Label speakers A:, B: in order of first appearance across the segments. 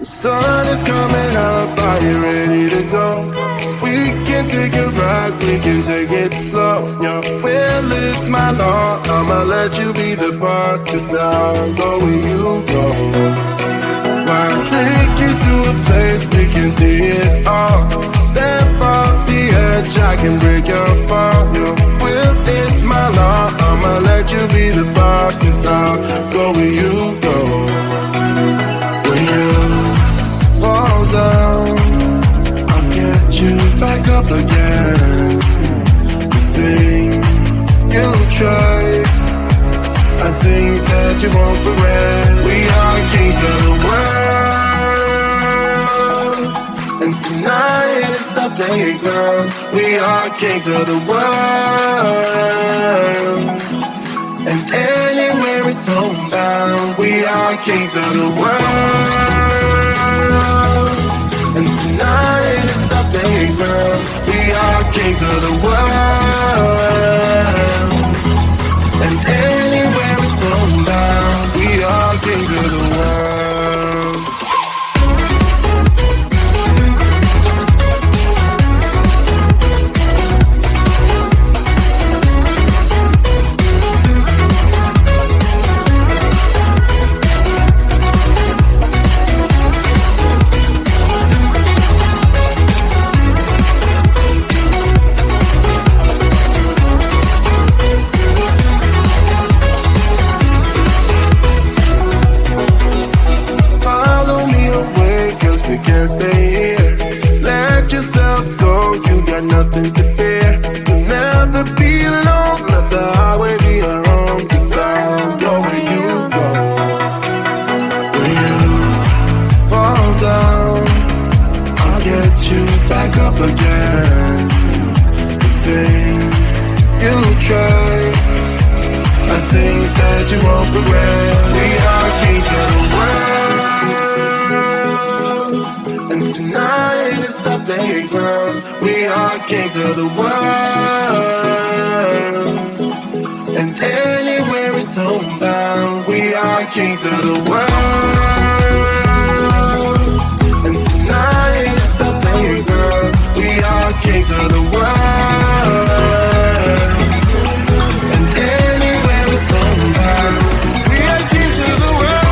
A: Sun is coming up, are you ready to go? We can take a ride, we can take it slow. Your will is my law, I'ma let you be the boss, 'cause I'll go where you go. I'll take you to a place we can see it all. Step off the edge, I can break your fall. Your will is my law, I'ma let you be the boss, 'cause I'll go where you go. When you fall down, I'll get you back up again. The things you try are things that you won't regret. We are kings of the world, and tonight is our playground. We are kings of the world, and anywhere it's homebound. We are kings of the world, and tonight is our playground. We are kings of the world, and anywhere it's homebound. We are kings of the world. Nothing to fear. You'll never be alone. Let the highway be your home, 'cause I'll go where you go. When you fall down, I'll get you back up again. The things you try are things that you won't regret. We are kings of the world, and tonight it's our playground. We are kings of the world, and anywhere it's homebound. We are kings of the world, and tonight it's our playground. We are kings of the world, and anywhere it's homebound. We are kings of the world.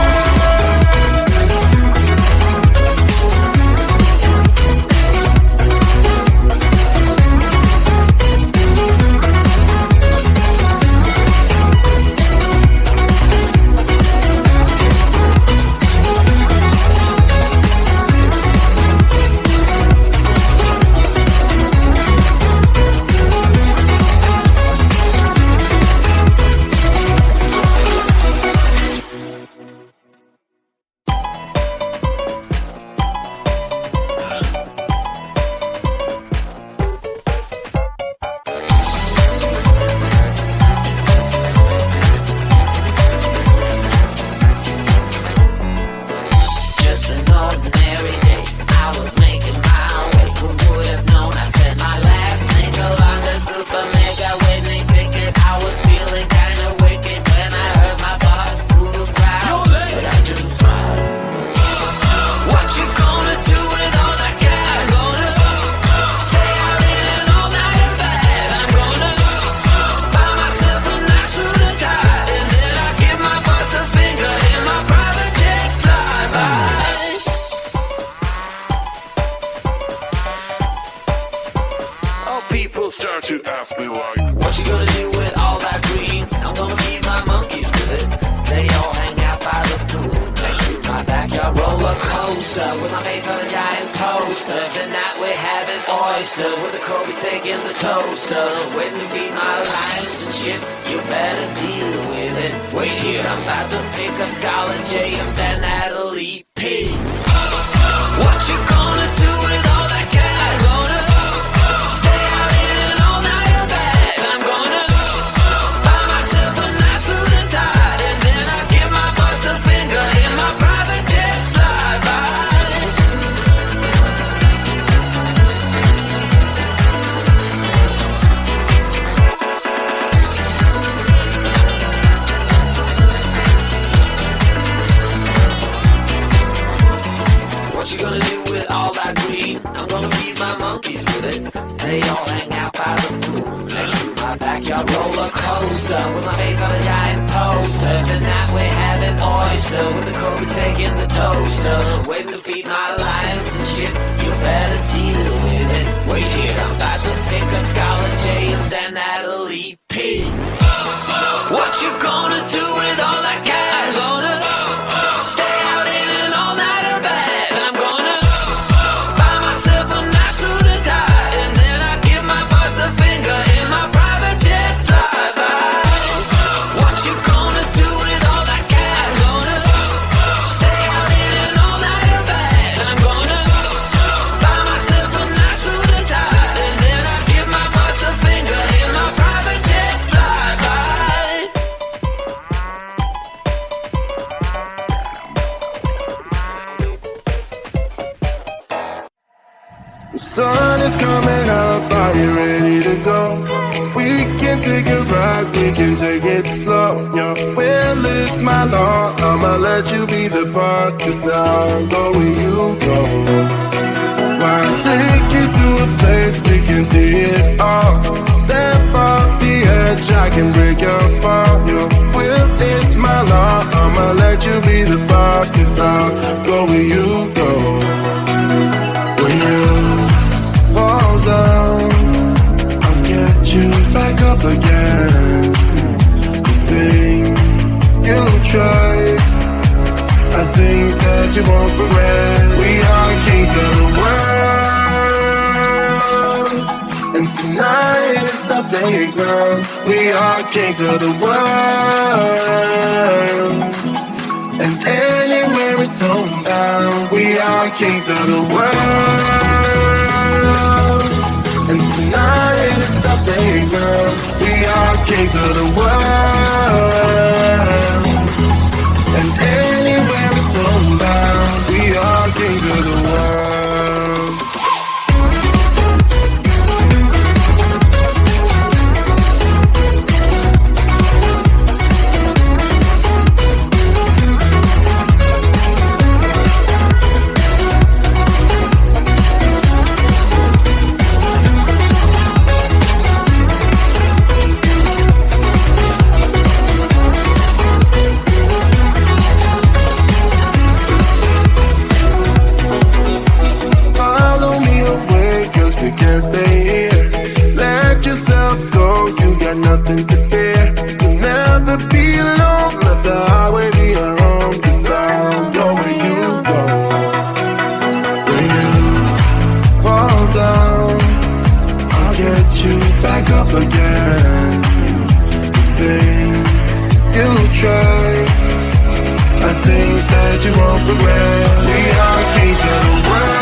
B: like your roller coaster. With my face on a giant poster. Tonight we're having oyster. With the Kobe's taking the toaster. Waiting to feed my lions and shit. You better deal with it. Wait here, I'm about to pick up Scarlett J and then Natalie P. What you gonna do with all that cash? I'm gonna stay out in an all-nighter bag. I'm gonna buy myself a nice suit and tie, and then I give my boss the finger in my private jet flyby. What you gonna do with all that cash? I'm gonna stay out in an all-nighter bag. I'm gonna buy myself a nice suit and tie, and then I give my boss the finger in my private jet flyby.
A: The sun is coming up, are you ready to go? We can take a ride, we can take it slow. Your will is my law, I'ma let you be the boss, 'cause I'll go where you go. I'll take you to a place we can see it all. Step off the edge, I can break your fall. Your will is my law, I'ma let you be the boss, 'cause I'll go where you go. When you fall down, I'll get you back up again. The things you tried are things that you won't regret. We are kings of the world, and tonight is our playground. We are kings of the world, and anywhere it's homebound. We are kings of the world, and tonight is our playground. We are kings of the world, and anywhere it's homebound. We are kings of the world. Nothing to fear. You'll never be alone. Let the highway be your home, 'cause I'll go where you go. When you fall down, I'll get you back up again. The things you try are things that you won't regret. We are kings of the world,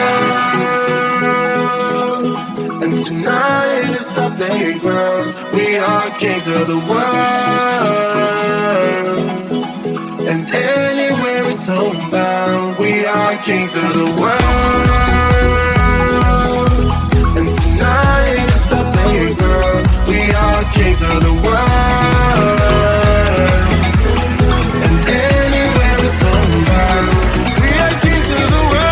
A: and tonight is our playground. We are kings of the world, and anywhere it's homebound. We are kings of the world, and tonight is our playground. We are kings of the world, and anywhere it's homebound. We are kings of the world.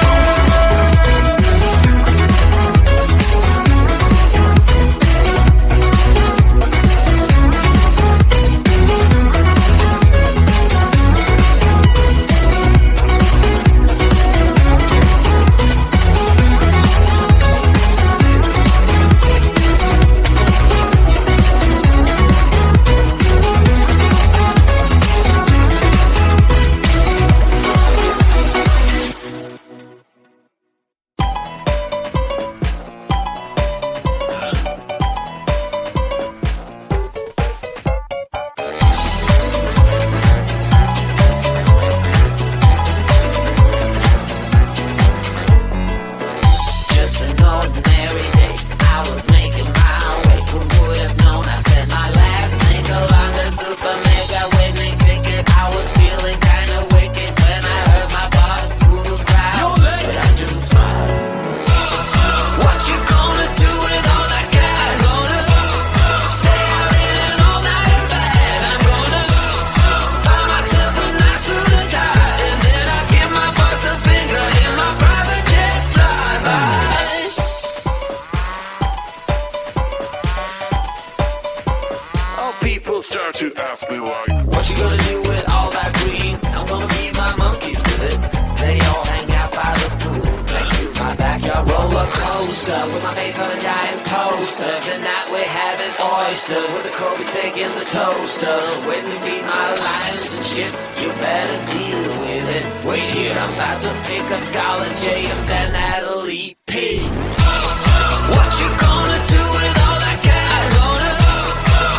A: People start to ask me why.
B: What you gonna do with all that green? I'm gonna feed my monkeys with it. They all hang out by the pool next to my backyard roller coaster with my face on a giant poster. Tonight we're having oysters with the Kobe steak in the toaster. Waiting to feed my lions and shit. You better deal with it. Wait here, I'm about to pick up Scarlet J and then Natalie P. What you gonna do with all that cash? Gonna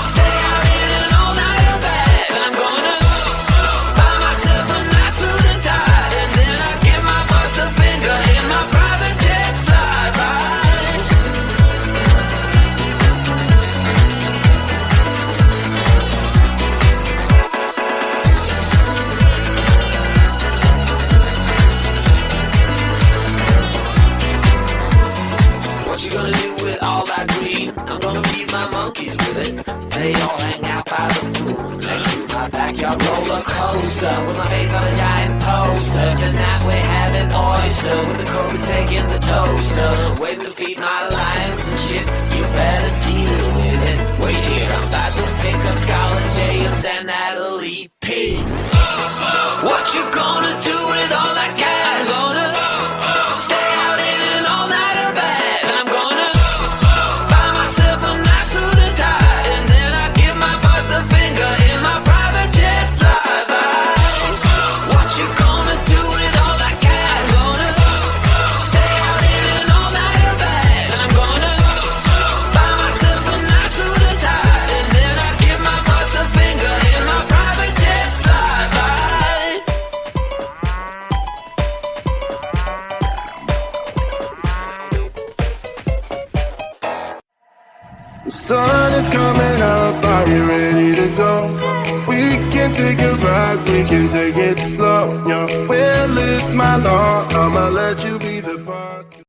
B: stay out in an all-nighter bag. I'm gonna buy myself a nice suit and tie, and then I give my boss a finger in my private jet flyby. What you gonna do with all that green? I'm gonna feed my monkeys with it. They all hang out by the pool next to my backyard roller coaster with my face on a giant poster. Tonight we're having oyster with the Kobe steak in the toaster. Waiting to feed my lions and shit. You better deal with it. Wait here, I'm about to pick up Scarlet J and then Natalie P. What you gonna do with all that cash? Gonna stay out in an all-nighter bag. I'm gonna buy myself a nice suit and tie, and then I give my boss the finger in my private jet flyby. What you gonna do with all that cash? Gonna stay out in an all-nighter bag. I'm gonna buy myself a nice suit and tie, and then I give my boss the finger in my private jet flyby.
A: The sun is coming up, are you ready to go? We can take a ride, we can take it slow. Yo, well, it's my law, I'ma let you be the boss.